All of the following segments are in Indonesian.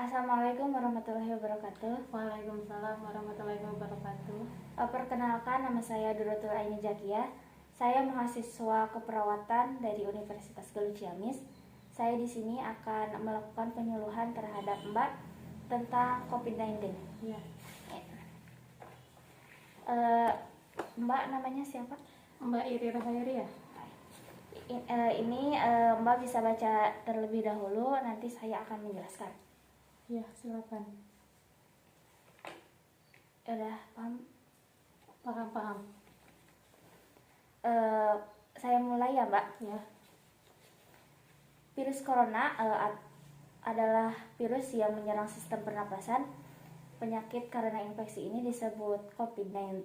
Assalamualaikum warahmatullahi wabarakatuh. Waalaikumsalam warahmatullahi wabarakatuh. Perkenalkan, nama saya Dorotul Aini Zakiah. Saya mahasiswa keperawatan dari Universitas Galuh Ciamis. Saya di sini akan melakukan penyuluhan terhadap Mbak tentang COVID-19. Ya, Mbak namanya siapa? Mbak Iri Rahayri ya. Ini Mbak bisa baca terlebih dahulu, nanti saya akan menjelaskan. Ya, silakan. Udah paham? Paham. Saya mulai ya, Mbak. Ya, Virus corona adalah virus yang menyerang sistem pernapasan. Penyakit karena infeksi ini disebut COVID-19.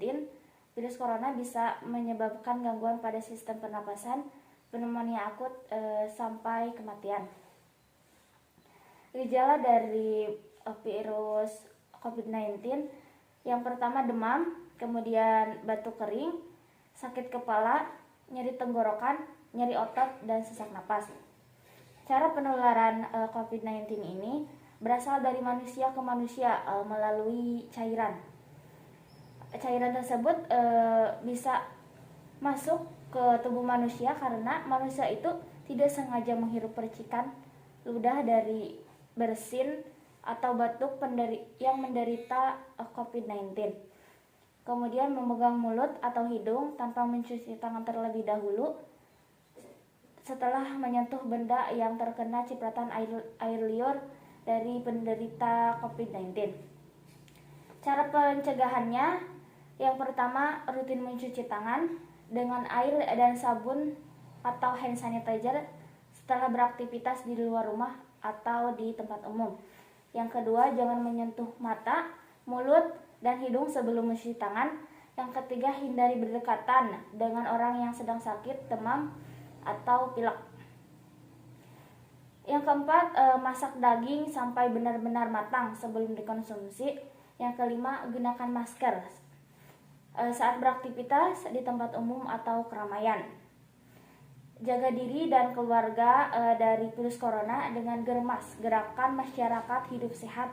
Virus corona bisa menyebabkan gangguan pada sistem pernapasan, pneumonia akut, sampai kematian. Gejala dari virus COVID-19 yang pertama demam, kemudian batuk kering, sakit kepala, nyeri tenggorokan, nyeri otot, dan sesak napas. Cara penularan COVID-19 ini berasal dari manusia ke manusia melalui cairan. Cairan tersebut bisa masuk ke tubuh manusia karena manusia itu tidak sengaja menghirup percikan ludah dari bersin atau batuk yang menderita COVID-19. Kemudian memegang mulut atau hidung tanpa mencuci tangan terlebih dahulu setelah menyentuh benda yang terkena cipratan air liur dari penderita COVID-19. Cara pencegahannya, yang pertama rutin mencuci tangan dengan air dan sabun atau hand sanitizer setelah beraktivitas di luar rumah atau di tempat umum. Yang kedua, jangan menyentuh mata, mulut, dan hidung sebelum mencuci tangan. Yang ketiga, hindari berdekatan dengan orang yang sedang sakit, demam, atau pilek. Yang keempat, masak daging sampai benar-benar matang sebelum dikonsumsi. Yang kelima, gunakan masker saat beraktivitas di tempat umum atau keramaian. Jaga diri dan keluarga dari virus corona dengan germas, gerakan masyarakat hidup sehat.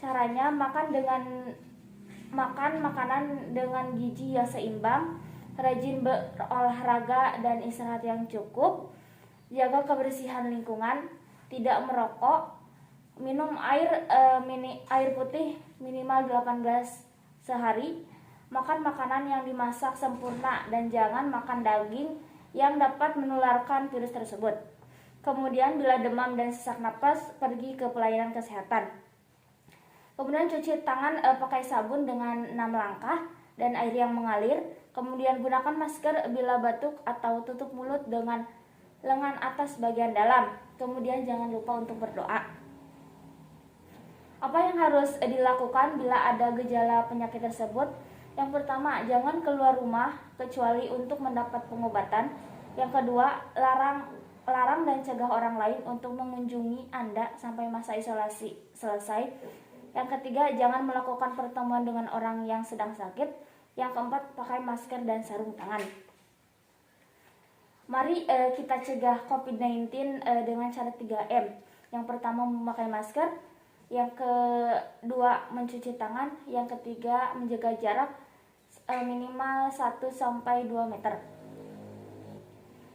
Caranya makan makanan dengan gizi yang seimbang, rajin berolahraga dan istirahat yang cukup, jaga kebersihan lingkungan, tidak merokok, minum air putih minimal 8 gelas sehari, makan makanan yang dimasak sempurna dan jangan makan daging yang dapat menularkan virus tersebut. Kemudian bila demam dan sesak napas, pergi ke pelayanan kesehatan. Kemudian cuci tangan pakai sabun dengan 6 langkah dan air yang mengalir. Kemudian gunakan masker bila batuk atau tutup mulut dengan lengan atas bagian dalam. Kemudian jangan lupa untuk berdoa. Apa yang harus dilakukan bila ada gejala penyakit tersebut? Yang pertama, jangan keluar rumah kecuali untuk mendapat pengobatan. Yang kedua, larang dan cegah orang lain untuk mengunjungi Anda sampai masa isolasi selesai. Yang ketiga, jangan melakukan pertemuan dengan orang yang sedang sakit. Yang keempat, pakai masker dan sarung tangan. Mari kita cegah COVID-19 dengan cara 3M. Yang pertama, memakai masker. Yang kedua, mencuci tangan. Yang ketiga, menjaga jarak minimal 1-2 meter.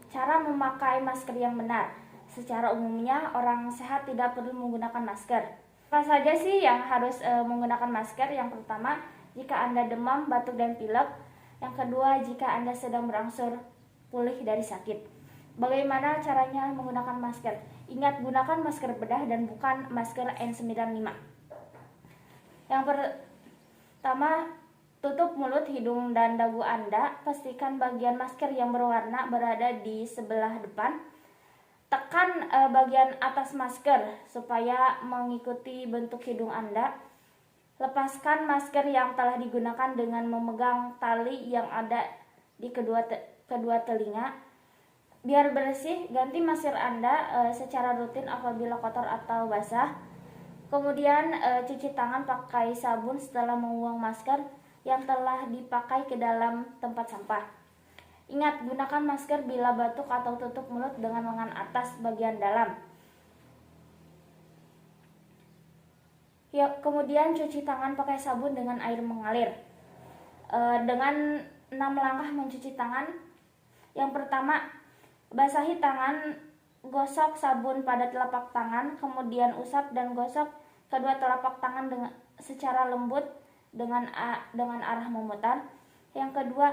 Cara memakai masker yang benar. Secara umumnya, orang sehat tidak perlu menggunakan masker. Apa saja sih yang harus menggunakan masker? Yang pertama, jika Anda demam, batuk, dan pilek. Yang kedua, jika Anda sedang berangsur pulih dari sakit. Bagaimana caranya menggunakan masker? Ingat, gunakan masker bedah dan bukan masker N95. Yang pertama, tutup mulut, hidung, dan dagu Anda. Pastikan bagian masker yang berwarna berada di sebelah depan. Tekan bagian atas masker supaya mengikuti bentuk hidung Anda. Lepaskan masker yang telah digunakan dengan memegang tali yang ada di kedua telinga. Biar bersih, ganti masker Anda secara rutin apabila kotor atau basah. Kemudian cuci tangan pakai sabun setelah membuang masker yang telah dipakai ke dalam tempat sampah. Ingat, gunakan masker bila batuk atau tutup mulut dengan lengan atas bagian dalam. Ya, kemudian cuci tangan pakai sabun dengan air mengalir. Dengan 6 langkah mencuci tangan. Yang pertama, basahi tangan, gosok sabun pada telapak tangan, kemudian usap dan gosok kedua telapak tangan secara lembut dengan arah memutar. Yang kedua,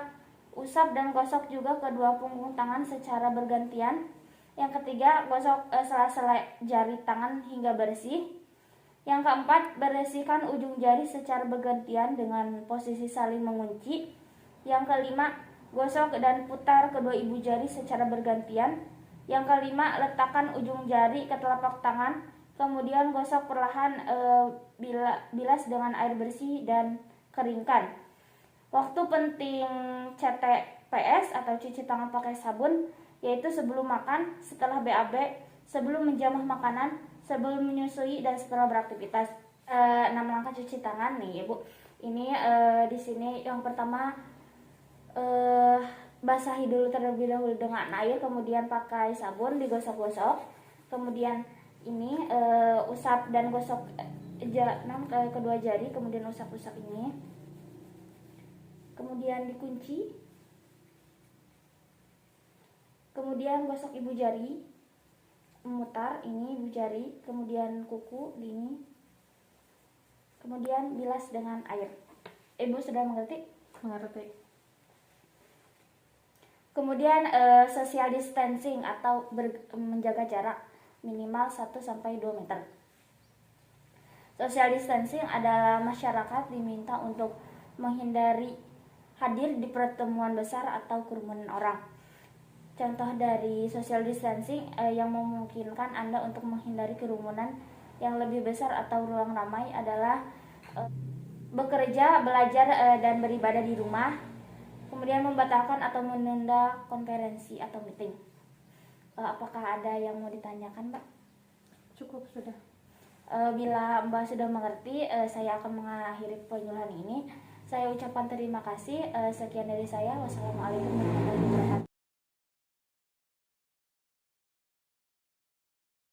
usap dan gosok juga kedua punggung tangan secara bergantian. Yang ketiga, gosok sela-sela jari tangan hingga bersih. Yang keempat, bersihkan ujung jari secara bergantian dengan posisi saling mengunci. Yang kelima, gosok dan putar kedua ibu jari secara bergantian. Yang kelima, letakkan ujung jari ke telapak tangan, kemudian gosok perlahan, bilas dengan air bersih dan keringkan. Waktu penting CTPS atau cuci tangan pakai sabun yaitu sebelum makan, setelah BAB, sebelum menjamah makanan, sebelum menyusui, dan setelah beraktivitas. 6 langkah cuci tangan nih Ibu. Ini di sini yang pertama, basahi dulu terlebih dahulu dengan air, kemudian pakai sabun digosok-gosok, kemudian ini usap dan gosok kedua jari, kemudian usap-usap ini, kemudian dikunci, kemudian gosok ibu jari, memutar ini ibu jari, kemudian kuku ini, kemudian bilas dengan air. Ibu sudah mengerti? Mengerti. Kemudian social distancing atau menjaga jarak minimal 1-2 meter. Social distancing adalah masyarakat diminta untuk menghindari hadir di pertemuan besar atau kerumunan orang. Contoh dari social distancing yang memungkinkan Anda untuk menghindari kerumunan yang lebih besar atau ruang ramai adalah bekerja, belajar, dan beribadah di rumah, kemudian membatalkan atau menunda konferensi atau meeting. Apakah ada yang mau ditanyakan, Mbak? Cukup sudah. Bila Mbak sudah mengerti, saya akan mengakhiri penyuluhan ini. Saya ucapkan terima kasih. Sekian dari saya. Wassalamualaikum warahmatullahi wabarakatuh.